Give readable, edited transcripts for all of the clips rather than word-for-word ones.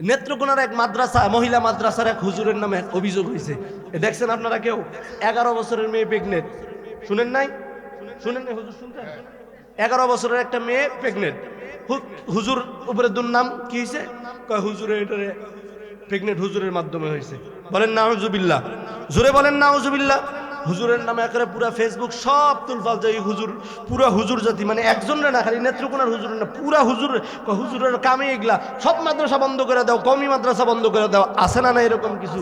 নেত্রকোনার এক মাদ্রাসা, মহিলা মাদ্রাসার এক হুজুরের নামে অভিযোগ হয়েছে। দেখছেন আপনারা কেউ? 11 বছরের মেয়ে প্রেগনেন্ট। শুনেন নাই? শুনেন নাই? হুজুর শুনতেন? 11 বছরের একটা মেয়ে প্রেগনেন্ট। হুজুর উপরে দুর্নাম কি হয়েছে? কয় হুজুরের এটারে প্রেগনেন্ট হুজুরের মাধ্যমে হয়েছে। বলেন নাউজুবিল্লাহ, জোরে বলেন নাউজুবিল্লাহ। হুজুরের নামে একেবারে পুরা ফেসবুক সব তুলফাল যে হুজুর, পুরা হুজুর জাতি, মানে একজনের না, খালি নেত্রকোনার হুজুরের না, পুরা হুজুর। হুজুরের কামে এগুলা, সব মাদ্রাসা বন্ধ করে দাও, কওমি মাদ্রাসা বন্ধ করে দাও। আছে না না এরকম কিছু?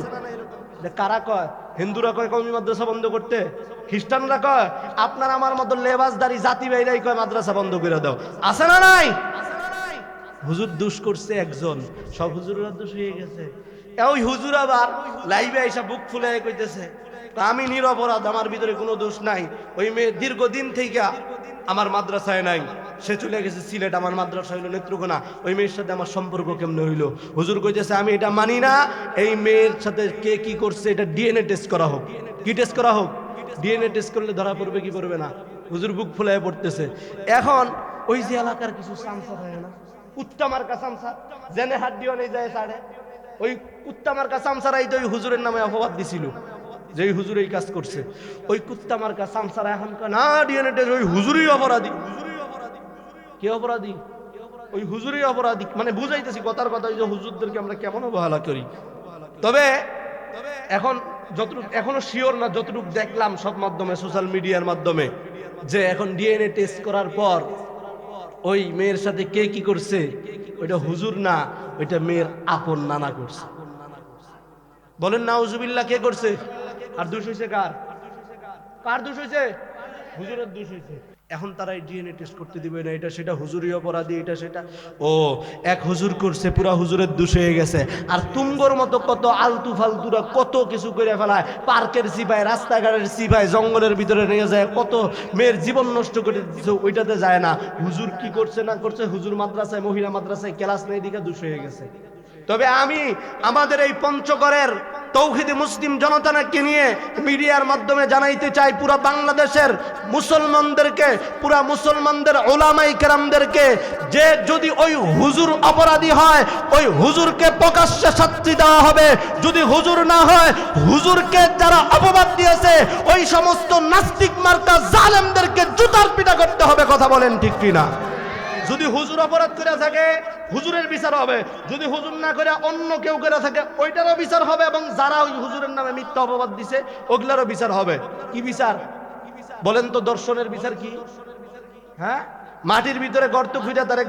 কারা কয়? হিন্দুরা কয় কওমি মাদ্রাসা বন্ধ করতে, খ্রিস্টানরা কয়, আপনার আমার মতো লেবাসদারি জাতি বাইরাই কয় মাদ্রাসা বন্ধ করে দাও। আছে না নাই? হুজুর দোষ করছে একজন, সব হুজুরেরা দোষ হয়ে গেছে। ওই হুজুর আবার লাইভে এসে বুক ফুলে কইতেছে আমি নিরপরাধ, আমার ভিতরে কোনো দোষ নাই। ওই মেয়ে দীর্ঘদিন থেকে আমার মাদ্রাসায় নাই, সে চলে গেছে সিলেট, আমার মাদ্রাসা হইলো নেত্রকোনা। ওই মেয়ের সাথে আমার সম্পর্ক কেমনে হইলো? হুজুর কইতেছে আমি এটা মানি না, এই মেয়ের সাথে কে কি করছে এটা ডিএনএ টেস্ট করা হোক। কি টেস্ট করা হোক? ডিএনএ টেস্ট করলে ধরা পড়বে কি পড়বে না? হুজুর বুক ফুলায় পড়তেছে। এখন ওই যে এলাকার কিছু সামসা থাকে না, কুত্তামার্কা সামসা, জেনে হাত দিও নেই যায় সাড়ে, ওই কুত্তামার্কা সামসারাই তো ওই হুজুরের নামে অপবাদ দিছিল যে ওই হুজুর এই কাজ করছে। ওই কুত্তামার্কা সামসারা এখন না ডিএনএ টেস্ট, ওই হুজুরই অপরাধী। কে অপরাধী? ওই হুজুরই অপরাধী। মানে বুঝাইতেছি কথার কথা, ওই যে হুজুরদেরকে আমরা কেমন অবহেলা করি। তবে এখন যতটুকু এখনো শিওর না, যতটুকু দেখলাম সব মাধ্যমে, সোশ্যাল মিডিয়ার মাধ্যমে, যে এখন ডিএনএ টেস্ট করার পর ওই মেয়ের সাথে কে কি করছে ওইটা হুজুর না, ওইটা মেয়ের আপন নানা করছে। বলেন নাউজুবিল্লাহ, কে করছে? আর দোষ হয়েছে কার? কার দোষ হয়েছে? হুজুরের দোষ হয়েছে। এখন তারা ডিএনএ টেস্ট করতে দিবে না, এটা সেটা হুজুরই অপরাধী, এটা সেটা। ও এক হুজুর করছে, পুরা হুজুরের দোষ হয়ে গেছে। আর তুঙ্গর মতো কত আলতু ফালতুরা কত কিছু করে ফেলায়, পার্কের সিপাই, রাস্তাঘাটের সিপাই, জঙ্গলের ভিতরে নিয়ে যায়, কত মেয়ের জীবন নষ্ট করে দিচ্ছে, ওইটাতে যায় না। হুজুর কি করছে না করছে, হুজুর মাদ্রাসায়, মহিলা মাদ্রাসায় ক্লাস নেই দিকে দোষ হয়ে গেছে। তবে আমি আমাদের এই পঞ্চগড়ের তৌহিদি মুসলিম জনতাকে নিয়ে মিডিয়ার মাধ্যমে জানাইতে চাই, পুরা বাংলাদেশের মুসলমানদেরকে, পুরা মুসলমানদের উলামাই কেরামদেরকে, যে যদি ওই হুজুর অপরাধী হয়, ওই হুজুরকে প্রকাশ্যে শাস্তি দেওয়া হবে। যদি হুজুর না হয়, হুজুরকে যারা অপবাদ দিয়েছে ওই সমস্ত নাস্তিক মার্কা জালেমদেরকে জুতার পিটা করতে হবে। কথা বলেন ঠিক কিনা? যদি হুজুর অপরাধ করে থাকে হুজুরের বিচার হবে, যদি হুজুর না করে অন্য কেউ করে থাকে ওইটারও বিচার হবে, এবং যারা ওই হুজুরের নামে মিথ্যা অপবাদ দিছে ওগুলারও বিচার হবে। কি বিচার বলেন তো? দর্শনের বিচার কি? হ্যাঁ, মাটির ভিতরে গর্ত খুঁজে তার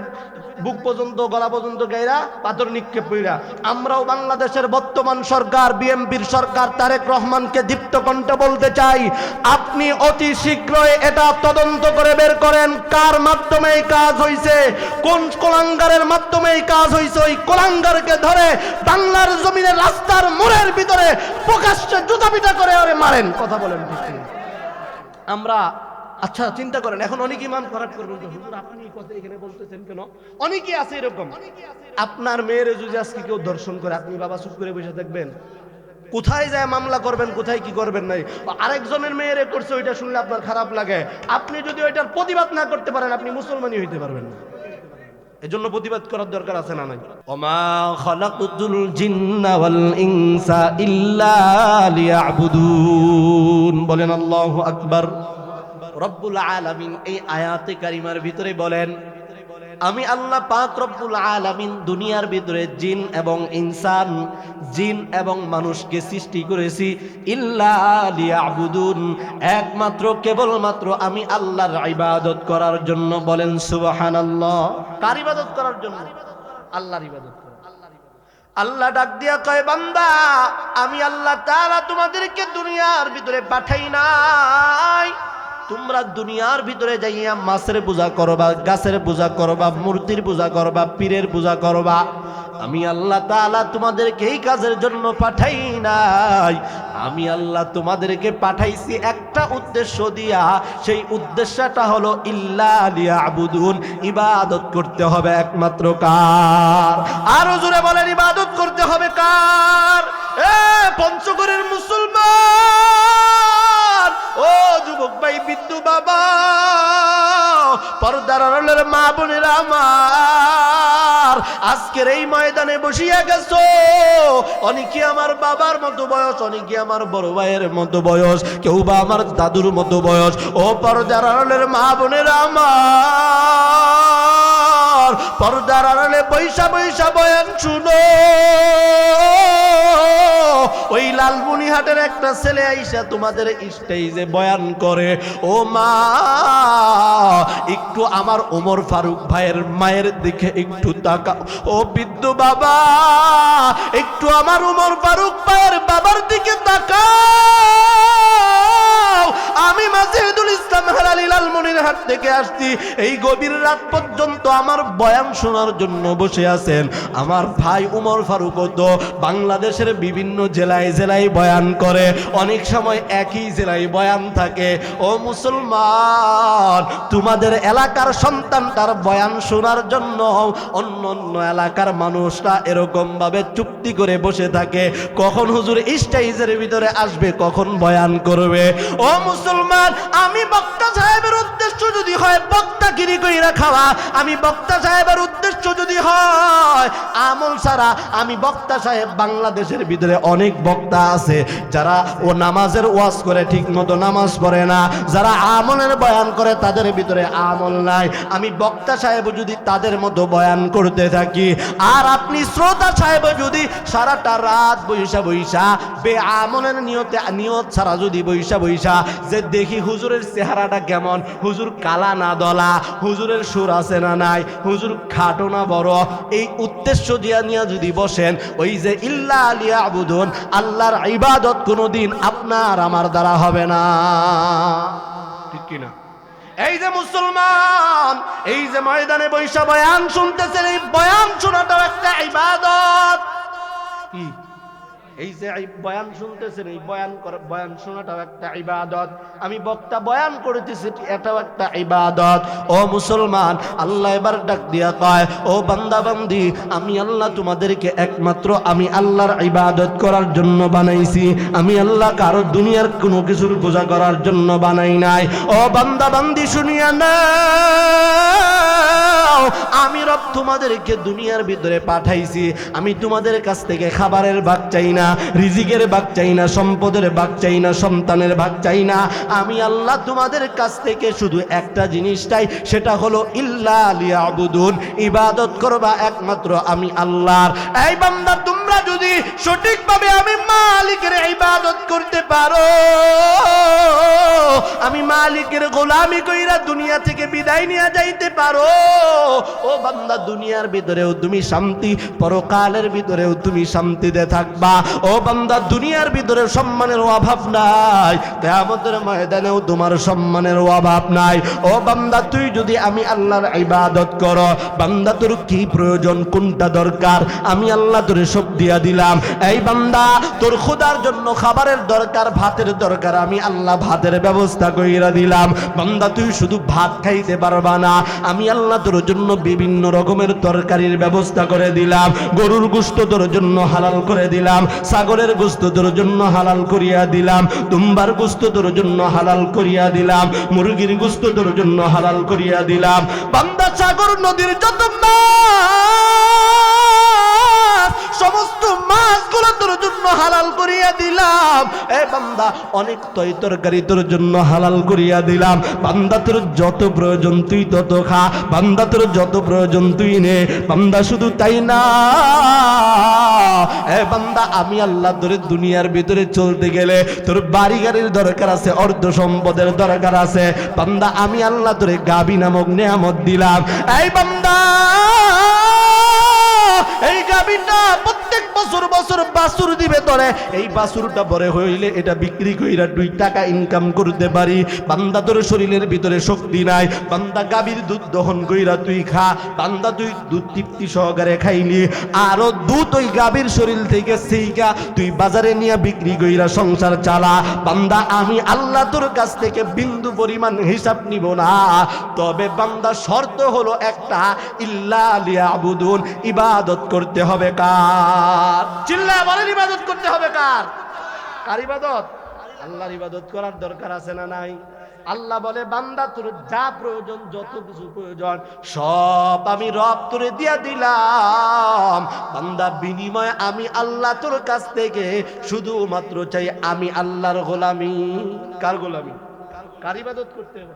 বুক পর্যন্ত, গলা পর্যন্ত গাইরা পাথর নিক্ষেপ কইরা। আমরাও বাংলাদেশের বর্তমান সরকার, বিএনপির সরকার, তারেক রহমানকে দীপ্ত কণ্ঠে বলতে চাই, আপনি অতি শীঘ্রই এটা তদন্ত করে বের করেন কার মাধ্যমে এই কাজ হইছে, কোন কোলাঙ্গারের মাধ্যমে এই কাজ হইছে। ওই কোলাঙ্গারকে ধরে বাংলার জমিনে রাস্তার মোড়ের ভিতরে প্রকাশ্যে জুতাপিটা করে আরে মারেন। কথা বলেন ঠিক কি? আমরা আচ্ছা চিন্তা করেন, এখন অনেকেই মান খারাপ করবেন যে হুজুর আপনি এই কথা এখানে বলতেছেন কেন? অনেকেই আছে এরকম। আপনার মেয়ের যদি আজকে কেউ দর্শন করে, আপনি বাবা চুপ করে বসে থাকবেন? কোথায় যায় মামলা করবেন, কোথায় কি করবেন? নাই আরেকজনের মেয়েরে করছে, ওইটা শুনলে আপনার খারাপ লাগে। আপনি যদি ওইটার প্রতিবাদ না করতে পারেন, আপনি মুসলমানই হইতে পারবেন না। এজন্য প্রতিবাদ করার দরকার আছে না নাই? ওমা খালাকতুল জিন্না ওয়াল ইনসা ইল্লা লিয়াবুদুন। বলেন আল্লাহু আকবার। রব্বুল আলামিন এই আয়াতে কারিমার ভিতরে বলেন, আমি আল্লাহ পাক রব্বুল আলামিন দুনিয়ার ভিতরে জিন এবং ইনসান, জিন এবং মানুষকে সৃষ্টি করেছি ইল্লা লিয়াবুদুন, একমাত্র কেবলমাত্র আমি আল্লাহর ইবাদত করার জন্য। বলেন সুবহানাল্লাহ। কার ইবাদত করার জন্য? আল্লাহর ইবাদত করার। আল্লাহ ডাক দিয়া কয়, বান্দা আমি আল্লাহ তাআলা তোমাদেরকে দুনিয়ার ভিতরে পাঠাই নাই, তোমরা দুনিয়ার ভিতরে যাইয়া মাছের পূজা করবা, গাছের পূজা করবা, মূর্তির পূজা করবা, পীরের পূজা করবা। আমি আল্লাহ তাআলা তোমাদেরকে এই কাজের জন্য পাঠাই নাই। আমি আল্লাহ তোমাদেরকে পাঠাইছি একটা উদ্দেশ্য দিয়া, সেই উদ্দেশ্যটা হলো ইল্লা লিয়াবুদুন, ইবাদত করতে হবে একমাত্র কার? আরো জোরে বলেন, ইবাদত করতে হবে কার? এ পঞ্চগড়ের মুসলমান, ও যুবক ভাই, বিদ্যু বাবা, পর্দার আড়ালের মা বোনেরা আমার, আজকের এই ময়দানে বসিয়া গেছো, অনেকে আমার বাবার মতো বয়স, অনেকে আমার বড় ভাইয়ের মতো বয়স, কেউ বা আমার দাদুর মতো বয়স। ও পর্দার আড়ালের মা বোনেরা আমার, পর্দার আড়ালে বৈশা বৈশা বয়ান শুনো। ওই লালমনিহাটের একটা ছেলে আইসা তোমাদের স্টেজে বয়ান করে, ও মা একটু আমার ওমর ফারুক ভাইয়ের মায়ের দিকে একটু তাকাও। ও বৃদ্ধ বাবা একটু আমার ওমর ফারুক ভাইয়ের বাবার দিকে তাকাও। আমি মাজিদুল ইসলাম হেলালি লালমনিরহাট থেকে আসছি, এই গভীর রাত পর্যন্ত আমার বয়ান শোনার জন্য বসে আছেন আমার ভাই ওমর ফারুক। তো বাংলাদেশের বিভিন্ন জেলায় জেলায় বয়ান করে, অনেক সময় একই জেলায় বয়ান থাকে। ও মুসলমান, তোমাদের এলাকার সন্তান তার বয়ান শোনার জন্য অন্য অন্য এলাকার মানুষরা এরকম ভাবে চুক্তি করে বসে থাকে, কখন হুজুর স্টেজের ভিতরে আসবে, কখন বয়ান করবে। ও মুসলমান, আমি বক্তা সাহেবের উদ্দেশ্য যদি হয় বক্তাগিরি কইরা খাওয়া, আমি বক্তা সাহেবের উদ্দেশ্য যদি হয় আমল ছাড়া, আমি বক্তা সাহেব বাংলাদেশের ভিতরে অনেক বক্তা আছে যারা ও নামাজের ওয়াজ করে ঠিক মতো নামাজ পড়ে না, যারা আমলের বয়ান করে তাদের ভিতরে আমল নাই। আমি বক্তা সাহেব যদি তাদের মতো বয়ান করতে থাকি, আর আপনি শ্রোতা সাহেব যদি সারাটা রাত বৈশা বৈশা বেআমলের নিয়ত ছাড়া যদি বৈশা বৈশা যে দেখি হুজুরের চেহারাটা কেমন, হুজুর কালা না দলা, হুজুরের সুর আছে না নাই, হুজুর খাটো না বড়, এই উদ্দেশ্য দিয়া নিয়ে যদি বসেন, ওই যে ইল্লা লিয়াবুদুন, আল্লাহর ইবাদত কোনোদিন আপনার আমার দ্বারা হবে না। ঠিক কিনা? এই যে মুসলমান, এই যে ময়দানে বৈশা বয়ান শুনতেছেন, এই বয়ান শোনাটাও একটা ইবাদত। কি? এই যে বয়ান শুনতেছেন, এই বয়ান শোনাটাও একটা ইবাদত। আমি বক্তা বয়ান করতেছি, এটাও একটা ইবাদত। ও মুসলমান, আল্লাহ এবার ডাক দিয়া কয়, ও বান্দা বান্দি, আমি আল্লাহ তোমাদেরকে একমাত্র আমি আল্লাহর ইবাদত করার জন্য বানাইছি, আমি আল্লাহ কারো দুনিয়ার কোনো কিছুর পূজা করার জন্য বানাই নাই। ও বান্দা বান্দি শুনিয়া নাও, আমি রব তোমাদেরকে দুনিয়ার ভিতরে পাঠাইছি, আমি তোমাদের কাছ থেকে খাবারের ভাগ চাই না, রিজিকের ভাগ চাই না, সম্পদের ভাগ চাই না, সন্তানের ভাগ চাই না। আমি আল্লাহ তোমাদের কাছ থেকে শুধু একটা জিনিস চাই, সেটা হলো ইল্লা লিয়াবুদুন, ইবাদত করবা একমাত্র আমি আল্লাহর। এই বান্দা, তোমরা যদি সঠিকভাবে আমি মালিকের ইবাদত করতে পারো, আমি মালিকের গোলামি কইরা দুনিয়া থেকে বিদায় নিয়ে যাইতে পারো, ও বান্দা দুনিয়ার ভিতরেও তুমি শান্তি, পরকালের ভিতরেও তুমি শান্তিতে থাকবা। ও বান্দা, দুনিয়ার ভিতরে সম্মানের অভাব নাই, কিয়ামতের ময়দানেও তোমার সম্মানের অভাব নাই। ও বান্দা, তুই যদি আমি আল্লাহর ইবাদত করো, বান্দা তোর কি প্রয়োজন, কোনটা দরকার, আমি আল্লাহ তোরে সব দিয়া দিলাম। এই বান্দা, তোর খোদার জন্য খাবারের দরকার, ভাতের দরকার, আমি আল্লাহ ভাতের ব্যবস্থা কইরা দিলাম। বান্দা, তুই শুধু ভাত খাইতে পারবা না, আমি আল্লাহ তোর জন্য বিভিন্ন রকমের তরকারির ব্যবস্থা করে দিলাম। গরুর গোশত তোর জন্য হালাল করে দিলাম, ছাগলের গোশত তোর জন্য হালাল করিয়া দিলাম, দুম্বার গোশত তোর জন্য হালাল করিয়া দিলাম, মুরগির গোশত তোর জন্য হালাল করিয়া দিলাম। বান্দা, সাগর নদীর যত মাছ, সমস্ত মাছগুলো তোর জন্য হালাল করিয়া দিলাম। এ বান্দা, অনেক তরকারি তোর জন্য হালাল করিয়া দিলাম। বান্দা, তোর যত প্রয়োজন তুই তত খা, বান্দা তোর যত প্রয়োজন তুই নে। বান্দা, শুধু তাই না, এ বান্দা, আমি আল্লাহ তোর দুনিয়ার ভিতরে চলতে গেলে তোর বাড়ি গাড়ির দরকার আছে, অর্ধ সম্পদের দরকার আছে। বান্দা, আমি আল্লাহ তোরে গাবি নামক নেয়ামত দিলাম। এই বান্দা, এই গাবিটা প্রত্যেক বছর বছর বাছুর দিবে তোরে, এই বাছুরটা বড় হইলে এটা বিক্রি কইরা 2 টাকা ইনকাম করতে পারি। বান্দা, তোর শরীরের ভিতরে শক্তি নাই, বান্দা গাবির দুধ দহন কইরা তুই খা। বান্দা, তুই দুধ তৃপ্তি সহকারে খাইলি, আরো দুধ ওই গাবির শরীর থেকে সেইকা তুই বাজারে নিয়ে বিক্রি কইরা সংসার চালা। বান্দা, আমি আল্লাহ তোর কাছ থেকে বিন্দু পরিমাণ হিসাব নিব না। তবে বান্দা, শর্ত হলো একটা, ইল্লা লিয়াবুদুন, ইবাদত করতে হবে কার? চিল্লায় বলেন, ইবাদত করতে হবে কার? কার ইবাদত? আল্লাহর ইবাদত করার দরকার আছে না নাই? আল্লাহ বলে বান্দা তোর যা প্রয়োজন, যত কিছু প্রয়োজন সব আমি রব তোরে দিয়া দিলাম। বান্দা বিনিময়ে আমি আল্লাহ তোর কাছ থেকে শুধুমাত্র চাই আমি আল্লাহর গোলামি। কার গোলামি? কার ইবাদত করতে হবে?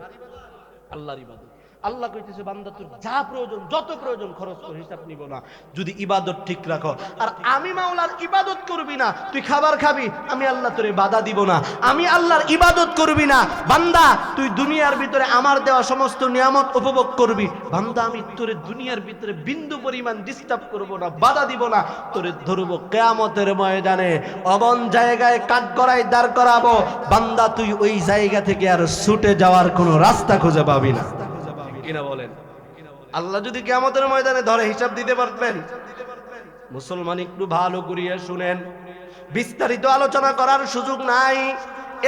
আল্লাহর ইবাদত। আল্লাহ কইতেছে বান্দা তোর যা প্রয়োজন, যত প্রয়োজন খরচ করে, হিসাব নিব না, যদি ইবাদত ঠিক রাখো। আর আমি মাওলার ইবাদত করবি না, তুই খাবার খাবি, আমি আল্লাহ তোরে বাধা দিব না। আমি আল্লাহর ইবাদত করবি না বান্দা, তুই দুনিয়ার ভিতরে আমার দেওয়া সমস্ত নিয়ামত উপভোগ করবি বান্দা, আমি তোরে দুনিয়ার ভিতরে বিন্দু পরিমাণ ডিস্টার্ব করব না, বাধা দিব না। তোরে ধরবো কিয়ামতের ময়দানে, অমন জায়গায় কাঠগড়ায় দাঁড় করাবো বান্দা, তুই ওই জায়গা থেকে আর ছুটে যাওয়ার কোনো রাস্তা খুঁজে পাবি না। কিনা বলেন? আল্লাহ যদি কিয়ামতের ময়দানে ধরে হিসাব দিতে পারবেন। মুসলমান একটু ভালো করিয়া শুনেন, বিস্তারিত আলোচনা করার সুযোগ নাই,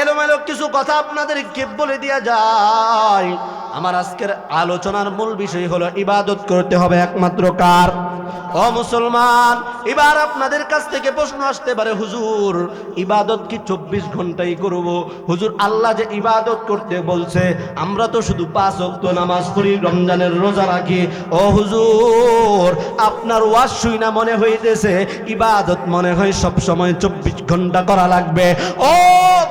এলোমেলো কিছু কথা আপনাদেরকে বলে দিয়া যায়। আমার আজকের আলোচনার মূল বিষয় হলো ইবাদত করতে হবে একমাত্র কার? ও মুসলমান, এবার আপনাদের কাছ থেকে প্রশ্ন আসতে পারে, হুজুর ইবাদত কি 24 ঘন্টাই করব? হুজুর আল্লাহ যে ইবাদত করতে বলছে, আমরা তো শুধু 5 ওয়াক্ত নামাজ পড়ি, রমজানের রোজা রাখি। ও হুজুর আপনার ওয়াজ শুইনা মনে হইতেছে ইবাদত মনে হয় সব সময় 24 ঘন্টা করা লাগবে। ও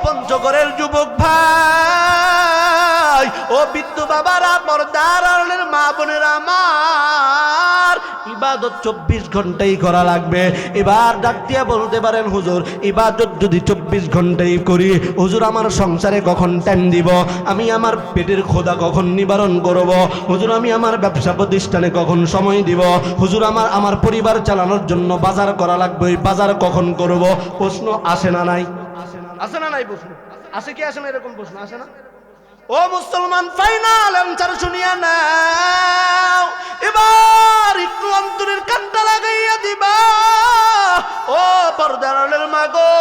পঞ্চগড়ের যুবক ভাই, ও বিদ্যু বাবারা, পর্দার আড়ালের মা বোনেরা আমার, ইবাদত 24 ঘন্টাই করা লাগবে। এবার ডাক দিয়া বলতে পারেন, হুজুর ইবাদত যদি 24 ঘন্টাই করি, হুজুর আমার সংসারে কখন টাইম দিব? আমি আমার পেটের ক্ষুধা কখন নিবারণ করব? হুজুর আমি আমার ব্যবসা প্রতিষ্ঠানে কখন সময় দিব? হুজুর আমার পরিবার চালানোর জন্য বাজার করা লাগবে, ওই বাজার কখন করব? প্রশ্ন আসে না নাই? আসে না নাই? প্রশ্ন আসে কি আসে না? এরকম প্রশ্ন আসে না? ও মুসলমান, ফাইনাল অ্যানসার শুনিয়া নাও, এবার একটু অন্তরের কানটা লাগাইয়া দিবা। ও পর্দার আড়ালের মা গো,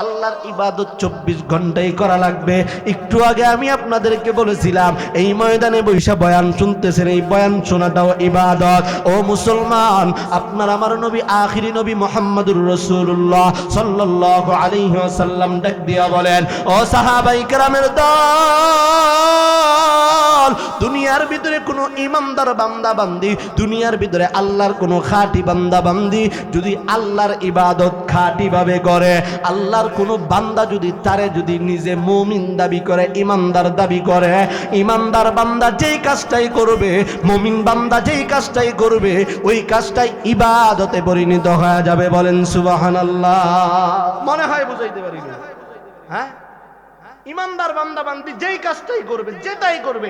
আল্লাহর ইবাদত 24 ঘন্টাই করা লাগবে। একটু আগে আমি আপনাদেরকে বলেছিলাম, এই ময়দানে বৈশা বয়ান শুনতেছেন, এই বয়ান শোনাটাও ইবাদত। ও মুসলমান, আপনার আমার নবী আখিরি নবী মুহাম্মদুর রাসূলুল্লাহ সাল্লাল্লাহু আলাইহি ওয়াসাল্লাম ডাক দিয়া বলেন, ও সাহাবায়ে কেরামের দল, দুনিয়ার ভিতরে কোনো ইমানদার বান্দা বান্দি, দুনিয়ার ভিতরে আল্লাহর কোনো খাঁটি বান্দা বান্দি যদি আল্লাহর ইবাদত খাঁটি ভাবে করে, আল্লাহর কোনো বান্দা যদি তারে যদি নিজে মুমিন দাবি করে, ইমানদার দাবি করে, ইমানদার বান্দা যেই কাজটাই করবে, মুমিন বান্দা যেই কাজটাই করবে, ওই কাজটাই ইবাদতে পরিণত হয়ে যাবে। বলেন সুবহানাল্লাহ। মনে হয় বুঝাইতে পারি না? হ্যাঁ, ইমানদার বান্দা বান্দি যেই কাজটাই করবে, যেটাই করবে,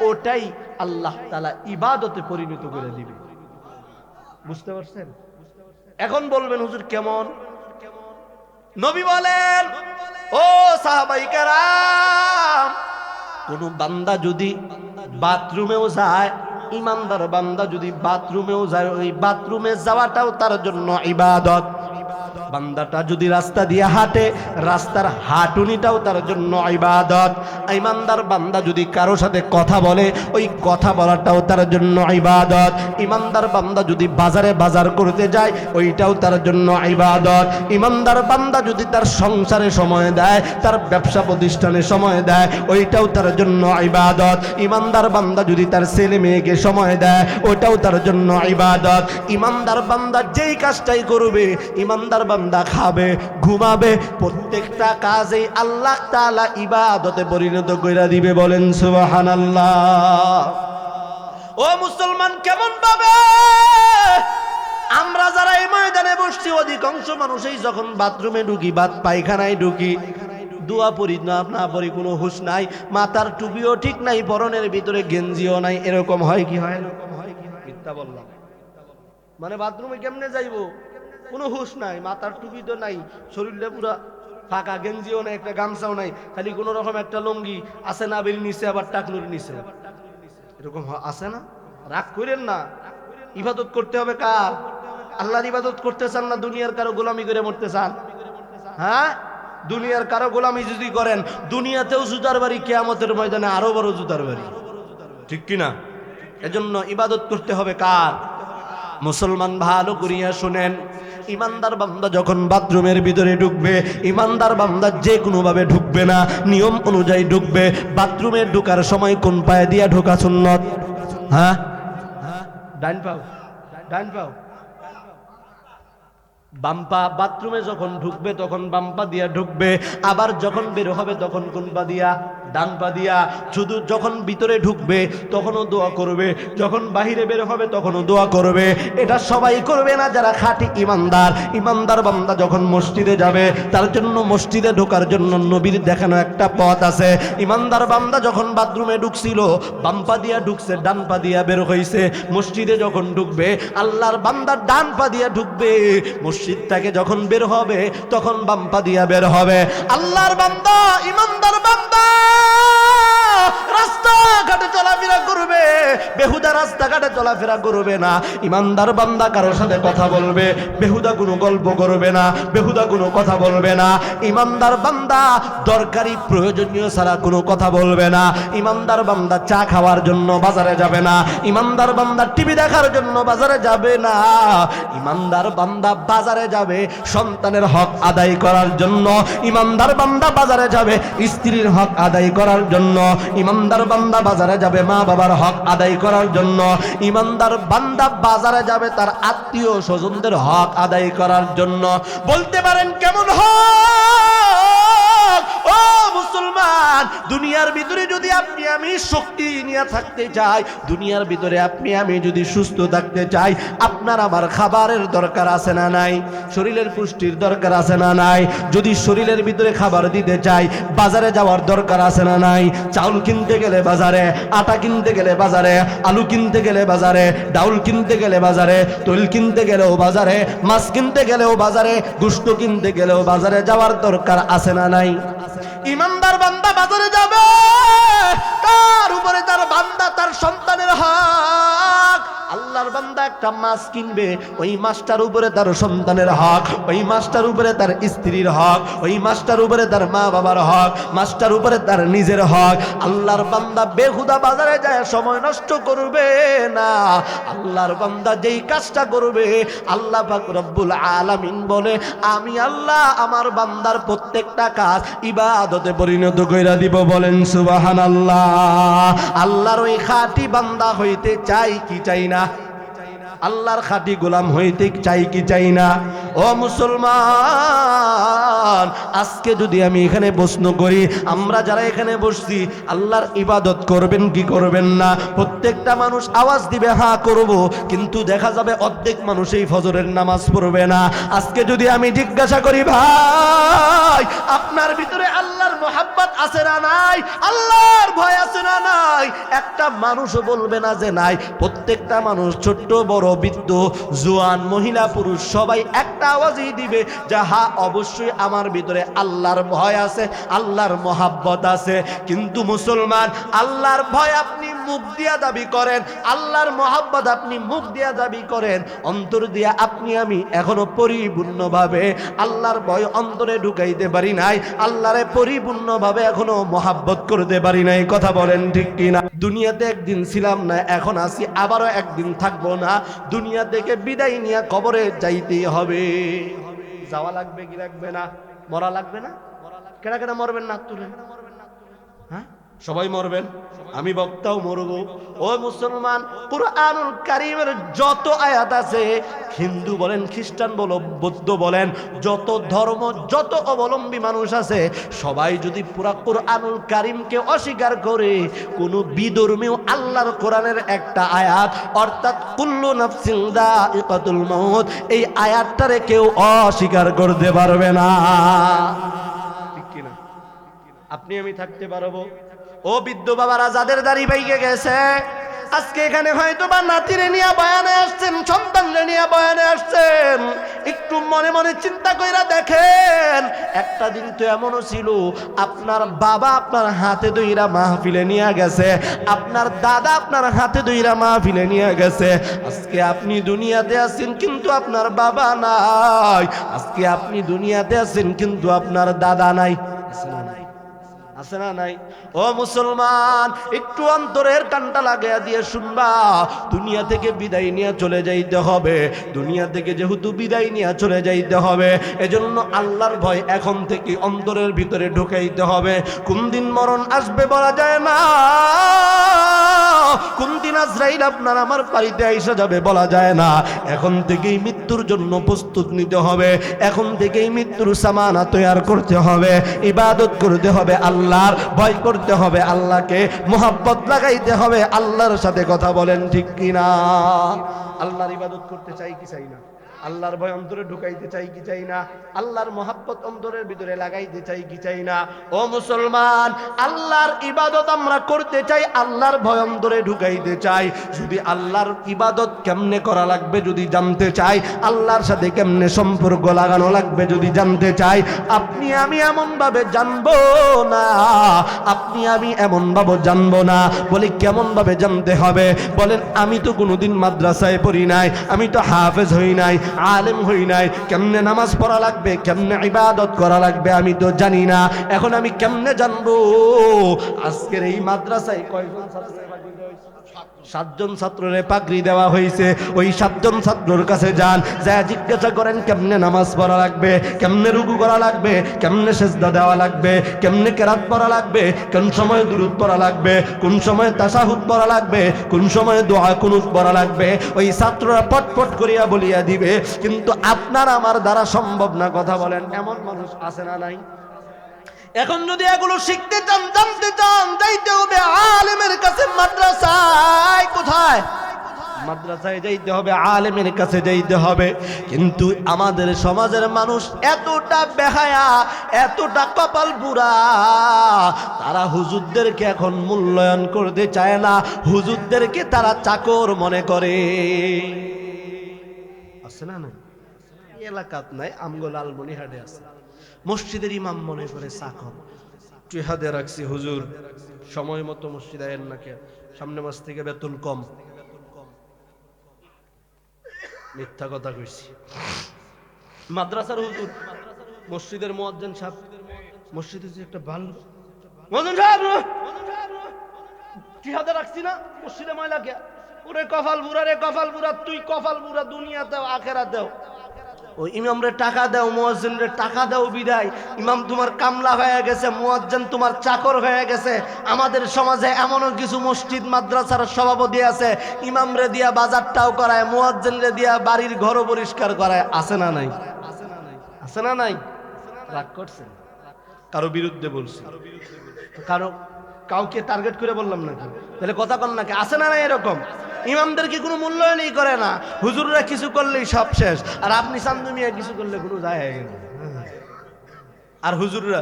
ওটাই আল্লাহ তাআলা ইবাদতে পরিণত করে দিবে। বুঝতে পারছেন? এখন বলবেন হুজুর কেমন? নবী বলেন, ও সাহাবায়ে কেরাম, কোন বান্দা যদি বাথরুমেও যায়, ইমানদার বান্দা যদি বাথরুমেও যায়, ওই বাথরুমে যাওয়াটাও তার জন্য ইবাদত। বান্দাটা যদি রাস্তা দিয়ে হাঁটে, রাস্তার হাঁটুনিটাও তার জন্য ইবাদত। ইমানদার বান্দা যদি কারো সাথে কথা বলে, ওই কথা বলাটাও তার জন্য ইবাদত। ইমানদার বান্দা যদি বাজারে বাজার করতে যায়, ওইটাও তার জন্য ইবাদত। ইমানদার বান্দা যদি তার সংসারে সময় দেয়, তার ব্যবসা প্রতিষ্ঠানে সময় দেয়, ওইটাও তার জন্য ইবাদত। ইমানদার বান্দা যদি তার ছেলে মেয়েকে সময় দেয়, ওটাও তার জন্য ইবাদত। ইমানদার বান্দা যেই কাজটাই করবে, ইমানদার বান্দা খাবে, ঘুমাবে, প্রত্যেকটা কাজেই আল্লাহ তাআলা ইবাদতে পরিণত কইরা দিবে। বলেন সুবহানাল্লাহ। ও মুসলমান, কেমন পাবে? আমরা যারা এই ময়দানে বসছি, অধিকাংশ মানুষই যখন বাথরুমে ঢুকি, পায়খানায় ঢুকি, দোয়া পড়ি না পড়ি কোনো হুঁশ নাই, মাথার টুপিও ঠিক নাই, পরনের ভিতরে গেঞ্জিও নাই, এরকম হয় কি হয়? মিথ্যা বললাম? মানে বাথরুমে কেমনে যাইবো, কোনো হুঁশ নাই, মাথার টুপি তো নাই, শরীরটা পুরা ফাঁকা, গেঞ্জিও নাই, একটা গামছাও নাই, খালি কোনো রকম একটা লুঙ্গি আছে, নাবির নিচে আবার টাকনুর নিচে, এরকম আছে না? রাগ করেন না, ইবাদত করতে হবে কার? আল্লাহর ইবাদত করতে চান না দুনিয়ার কারো গোলামি করে মরতে চান? হ্যাঁ, দুনিয়ার কারো গোলামি যদি করেন, দুনিয়াতেও জুতার বাড়ি, কিয়ামতের ময়দানে আরো বড় জুতার বাড়ি, ঠিক কিনা? এজন্য ইবাদত করতে হবে কার? মুসলমান ভালো করিয়া শুনেন, ইমানদার বান্দা যখন বাথরুমের ভিতরে ঢুকবে, ইমানদার বান্দা যে কোনোভাবে ঢুকবে না, নিয়ম অনুযায়ী ঢুকবে। বাথরুমে ঢোকার সময় কোন পায়ে দিয়া ঢোকা সুন্নত? হ্যাঁ, ডান পাও, ডান পাও, বাম্পা। বাথরুমে যখন ঢুকবে তখন বাম্পা দিয়া ঢুকবে, আবার যখন বের হবে তখন কোন পা দিয়া? ডান পা দিয়া। শুধু যখন ভিতরে ঢুকবে তখনও দোয়া করবে, যখন বাহিরে বের হবে তখনও দোয়া করবে। এটা সবাই করবে না যারা খাঁটি ইমানদার। ইমানদার বান্দা যখন মসজিদে যাবে তার জন্য মসজিদে ঢোকার জন্য নবীর দেখানো একটা পথ আছে। ইমানদার বান্দা যখন বাথরুমে ঢুকছিল বাম্পা দিয়া ঢুকছে, ডান পা দিয়া বের হইছে। মসজিদে যখন ঢুকবে আল্লাহর বান্দা ডান পা দিয়া ঢুকবে, মসজিদ থেকে যখন বের হবে তখন বাম্পা দিয়া বের হবে। আল্লাহর বান্দা, ইমানদার বান্দা রাস্তাঘাটে চলাফেরা করবে, বেহুদা রাস্তাঘাটে চলাফেরা করবে না। ইমানদার বান্দা কারোর সাথে কথা বলবে, বেহুদা কোনো গল্প করবে না, বেহুদা কোনো কথা বলবে না। ইমানদার বান্দা দরকারি প্রয়োজনীয় ছাড়া কোনো কথা বলবে না। ইমানদার বান্দা চা খাওয়ার জন্য বাজারে যাবে না। ইমানদার বান্দা টিভি দেখার জন্য বাজারে যাবে না। ইমানদার বান্দা বাজারে যাবে সন্তানের হক আদায় করার জন্য। ইমানদার বান্দা বাজারে যাবে স্ত্রীর হক আদায় করার জন্য। ইমানদার বান্দা বাজারে যাবে মা বাবার হক আদায় করার জন্য। ইমানদার বান্দা বাজারে যাবে তার আত্মীয় স্বজনদের হক আদায় করার জন্য। বলতে পারেন কেমন হক? ও মুসলমান, দুনিয়ার ভিতরে যদি আপনি আমি শক্তি নিয়ে থাকতে চাই, দুনিয়ার ভিতরে আপনি আমি যদি সুস্থ থাকতে চাই, আপনার আমার খাবারের দরকার আছে না নাই? শরীরের পুষ্টির দরকার আছে না নাই? যদি শরীরের ভিতরে খাবার দিতে চাই বাজারে যাওয়ার দরকার আছে না নাই? চাউল কিনতে গেলে বাজারে, আটা কিনতে গেলে বাজারে, আলু কিনতে গেলে বাজারে, ডাউল কিনতে গেলে বাজারে, তৈল কিনতে গেলেও বাজারে, মাছ কিনতে গেলেও বাজারে, গোশত কিনতে গেলেও বাজারে যাওয়ার দরকার আছে না নাই? ইমানদার বান্দা বাজারে যাবে, তার উপরে তার বান্দা তার সন্তানের হক। আল্লাহর বান্দা একটা মাছ কিনবে, ওই মাছটার উপরে তার সন্তানের হক, ওই মাছটার উপরে তার স্ত্রীর হক, ওই মাছটার উপরে তার মা বাবার হক, মাছটার উপরে তার নিজের হক। আল্লাহর বান্দা বেহুদা বাজারে যায় সময় নষ্ট করবে না। আল্লাহর বান্দা যেই কাজটা করবে আল্লাহ পাক রব্বুল আলামিন বলে, আমি আল্লাহ আমার বান্দার প্রত্যেকটা কাজ ইবাদতে পরিণত কইরা দিব। বলেন সুবহানাল্লাহ। আল্লাহর ওই খাঁটি বান্দা হইতে চাই কি চাই না? আল্লাহর খাঁটি গোলাম হইতে চাই কি চাই না? ও মুসলমান, আজকে যদি আমি এখানে প্রশ্ন করি, আমরা যারা এখানে বসছি আল্লাহর ইবাদত করবেন কি করবেন না? প্রত্যেকটা মানুষ আওয়াজ দিবে হ্যাঁ করব, কিন্তু দেখা যাবে অর্ধেক মানুষ এই ফজরের নামাজ পড়বে না। আজকে যদি আমি জিজ্ঞাসা করি, ভাই আপনার ভিতরে আল্লাহর মোহাব্বত আছে না নাই? আল্লাহর ভয় আছে না নাই? একটা মানুষও বলবে না যে নাই। প্রত্যেকটা মানুষ, ছোট্ট বড়, বৃদ্ধ জোয়ান, মহিলা পুরুষ, সবাই একটা আওয়াজই দিবে যে হ্যাঁ অবশ্যই আমার ভিতরে আল্লাহর ভয় আছে, আল্লাহর মোহাব্বত আছে। কিন্তু মুসলমান, আল্লাহর ভয় আপনি মুখ দিয়া দাবি করেন, আল্লাহর মোহাব্বত আপনি মুখ দিয়া দাবি করেন, অন্তর দিয়া আপনি আমি এখনো পরিপূর্ণভাবে আল্লাহর ভয় অন্তরে ঢুকাইতে পারি নাই, আল্লাহরে পরিপূর্ণভাবে এখনো মোহাব্বত করতে পারি নাই। কথা বলেন ঠিক কিনা? দুনিয়াতে একদিন ছিলাম না, এখন আছি, আবারও একদিন থাকবো না। দুনিয়া থেকে বিদায় নিয়ে কবরে যাইতেই হবে। যাওয়া লাগবে কি লাগবে না? মরা লাগবে না? কেনা কেনা মরবেন না? তুলেন, হ্যাঁ সবাই মরবেন, আমি বক্তাও মরব। ও মুসলমান, কুরআনুল কারীমের যত আয়াত আছে, হিন্দু বলেন, খ্রিস্টান বলো, বৌদ্ধ বলেন, যত ধর্ম, যত অবলম্বী মানুষ আছে, সবাই যদি পুরা কুরআনুল কারীমকে অস্বীকার করে, কোন বিধর্মীয় আল্লাহর কোরআনের একটা আয়াত, অর্থাৎ কুল্লু নাফসিন যায়িকাতুল মাউত, এই আয়াতটারে কেউ অস্বীকার করতে পারবে না। ঠিক কিনা? আপনি আমি থাকতে পারবো? ও বৃদ্ধ বাবারা যাদের দাড়ি পাইকে গেছে, আজকে এখানে হয়তো বা নাতিরে নিয়ে বয়ানে আসছেন, সন্তানরে নিয়ে বয়ানে আসছেন, একটু মনে মনে চিন্তা কইরা দেখেন, একটা দিন তো এমনও ছিল আপনার বাবা আপনার হাতে ধইরা মাহফিলে নিয়ে গেছে, আপনার দাদা আপনার হাতে ধইরা মাহফিলে নিয়ে গেছে। আজকে আপনি দুনিয়াতে আছেন কিন্তু আপনার বাবা নাই, আজকে আপনি দুনিয়াতে আছেন কিন্তু আপনার দাদা নাই। আছে না নাই? ও মুসলমান, একটু অন্তরের কানটা লাগাইয়া দিয়ে শুনবা, দুনিয়া থেকে বিদায় নিয়ে চলে যাইতে হবে। দুনিয়া থেকে যেহেতু বিদায় নিয়ে চলে যাইতে হবে, এজন্য আল্লাহর ভয় এখন থেকে অন্তরের ভিতরে ঢুকাইতে হবে। কোন দিন মরণ আসবে বলা যায় না, কোন দিন আজরাইল আপনার আমার বাড়িতে আইসা যাবে বলা যায় না। এখন থেকেই মৃত্যুর জন্য প্রস্তুত নিতে হবে, এখন থেকেই মৃত্যুর সামানা তৈরি করতে হবে, ইবাদত করতে হবে আল্লাহর, ভয় করতে হবে আল্লাহকে, মোহাব্বত লাগাইতে হবে আল্লাহর সাথে। কথা বলেন ঠিক কিনা? আল্লাহর ইবাদত করতে চাই কি চাই না? আল্লাহর ভয় অন্তরে ঢুকাইতে চাই কি চাই না? আল্লাহর মোহাব্বত অন্তরের ভিতরে লাগাইতে চাই কি চাই না? ও মুসলমান, আল্লাহর ইবাদত আমরা করতে চাই, আল্লাহর ভয় অন্তরে ঢুকাইতে চাই। যদি আল্লাহর ইবাদত কেমনে করা লাগবে যদি জানতে চাই, আল্লাহর সাথে কেমনে সম্পর্ক লাগানো লাগবে যদি জানতে চাই, আপনি আমি এমন ভাবে জানবো না, আপনি আমি এমন ভাবে জানবো না। বলি কেমন ভাবে জানতে হবে? বলেন আমি তো কোনোদিন মাদ্রাসায় পড়ি নাই, আমি তো হাফেজ হই নাই, আলেম হই নাই, কেমনে নামাজ পড়া লাগবে, কেমনে ইবাদত করা লাগবে আমি তো জানি না। এখন আমি কেমনে জানবো? আজকের এই মাদ্রাসায় কয়জন ছাত্র? 7 জন ছাত্ররে পাগড়ি দেওয়া হয়েছে। ওই 7 জন ছাত্রর কাছে যান, যা জিজ্ঞাসা করেন কেমনে নামাজ পড়া লাগবে, কেমনে রুকু করা লাগবে, কেমনে সেজদা দেওয়া লাগবে, কেমনে কেরাত পড়া লাগবে, কোন সময় দুরূদ পড়া লাগবে, কোন সময় তাশাহুদ পড়া লাগবে, কোন সময় দোয়া কুনুত পড়া লাগবে। ওই ছাত্ররা পটপট করিয়া বলিয়া দিবে, কিন্তু আপনার আমার দ্বারা সম্ভব না। কথা বলেন, এমন মানুষ আছে না নাই? এখন যদি এগুলো শিখতে চান, জানতে চান, যাইতে হবে আলেমের কাছে। মাদ্রাসায় কোথায়? মাদ্রাসায় যাইতে হবে, আলেমের কাছে যাইতে হবে। কিন্তু আমাদের সমাজের মানুষ এতটা বেহায়া, এতটা কপাল বুড়া, তারা হুজুরদেরকে এখন মূল্যায়ন করতে চায় না, হুজুরদেরকে তারা চাকর মনে করে। আছে না? না এলাকাত নাই, আমগো লালমনিরহাটে আছে। মসজিদের ইমাম মনে করে চাকর, টিহাদে রাখছি হুজুর, সময় মতো মসজিদ আয়েন না, কে সামনে মাস থেকে বেতন কম। মিথ্যা কথা কইছি। মাদ্রাসার হুজুর, মসজিদের মুয়াজ্জিন সাহেব, মসজিদে যে একটা ভালো মুয়াজ্জিন সাহেব, টিহাদে রাখছি না, মসজিদে ময়লা কে? ওরে কপাল বুড়া, রে কপাল বুড়া, তুই কপাল বুড়া দুনিয়াতেও আখেরাতেও। ও ইমামরে টাকা দাও, মুয়াজ্জিনরে টাকা দাও বিদায়, ইমাম তোমার কামলা হয়ে গেছে, মুয়াজ্জিন তোমার চাকর হয়ে গেছে। আমাদের সমাজে এমনও কিছু মসজিদ মাদ্রাসার সভাপতি আছে, ইমামরে দিয়া বাজারটাও করায়, মুয়াজ্জিনরে দিয়া বাড়ির ঘরও পরিষ্কার করায়। আছে না নাই? আছে না নাই? রাগ করছেন? কারো বিরুদ্ধে বলছি? কারো কাউকে টার্গেট করে বললাম নাকি? তাহলে কথা কন নাকি? আছে না নাই এরকম? ইমামদেরকে কোনো মূল্যায়নই করে না, হুজুররা কিছু করলেই সব শেষ, আর আপনি চান্দু মিয়া কিছু করলে কোনো যায় না। আর হুজুররা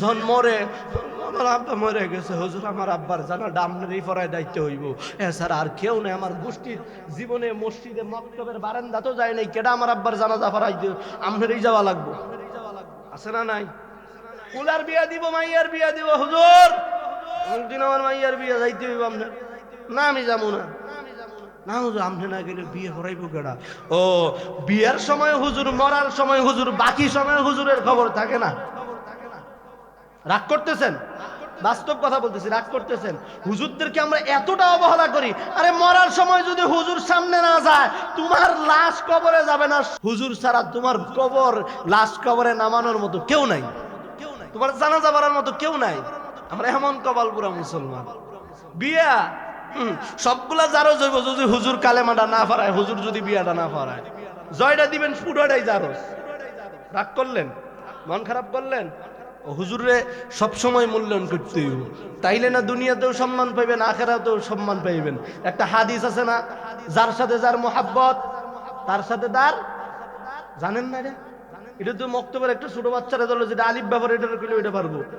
যখন মরে, আমার আব্বা মরে গেছে, হুজুর আমার আব্বার জানাটা আপনারই পড়ায় দায়িত্ব হইব। হ্যাঁ স্যার, আর কেউ নেই আমার গোষ্ঠীর জীবনে, মসজিদে মক্তবের বারান্দা তো যায় নাই, কেডা আমার আব্বার জানাজা পড়াইতে, আপনারই যাওয়া লাগবো। আছে না নাই? কুলার বিয়া দিব, মাইয়ার বিয়া দিব, হুজুর একদিন আমার মাইয়ার বিয়া যাইতে হইব আপনার। না আমি যাবো না। না হুজুর, আপনি না গেলে বিয়ে করাইবো কেডা? ও, বিয়ের সময় হুজুর, মরার সময় হুজুর, বাকি সময় হুজুরের খবর থাকে না। রাগ করতেছেন? বাস্তব কথা বলতেছি, রাগ করতেছেন? হুজুরদেরকে আমরা এতটা অবহেলা করি। আরে মরার সময় যদি হুজুর সামনে না যায়, তোমার লাশ কবরে যাবে না। হুজুর ছাড়া তোমার কবর, লাশ কবরে নামানোর মতো কেউ নাই, তোমার জানাজা পড়ার মতো কেউ নাই। আমরা এমন কপাল পুরা মুসলমান। বিয়া সবগুলা যারো জৈব, যদি হুজুর কালেমাটা না ফারায়, হুজুর যদি বিয়াটা না ফারায়, জয়টা দিবেন পুরোটাই জারস। রাগ করলেন? মন খারাপ করলেন? হুজুরে সবসময় মূল্যায়ন করতে হইব, তাইলে না দুনিয়াতেও সম্মান পাইবেন, আখেরাতেও সম্মান পাইবেন। একটা হাদিস আছে না, যার সাথে যার মোহাব্বত তার সাথে তার, জানেন না? এটা তো মক্তবের একটা ছোট বাচ্চারা ধরলো, যেটা আলিফ ব্যাপার, এটা করলে ওইটা পারবো।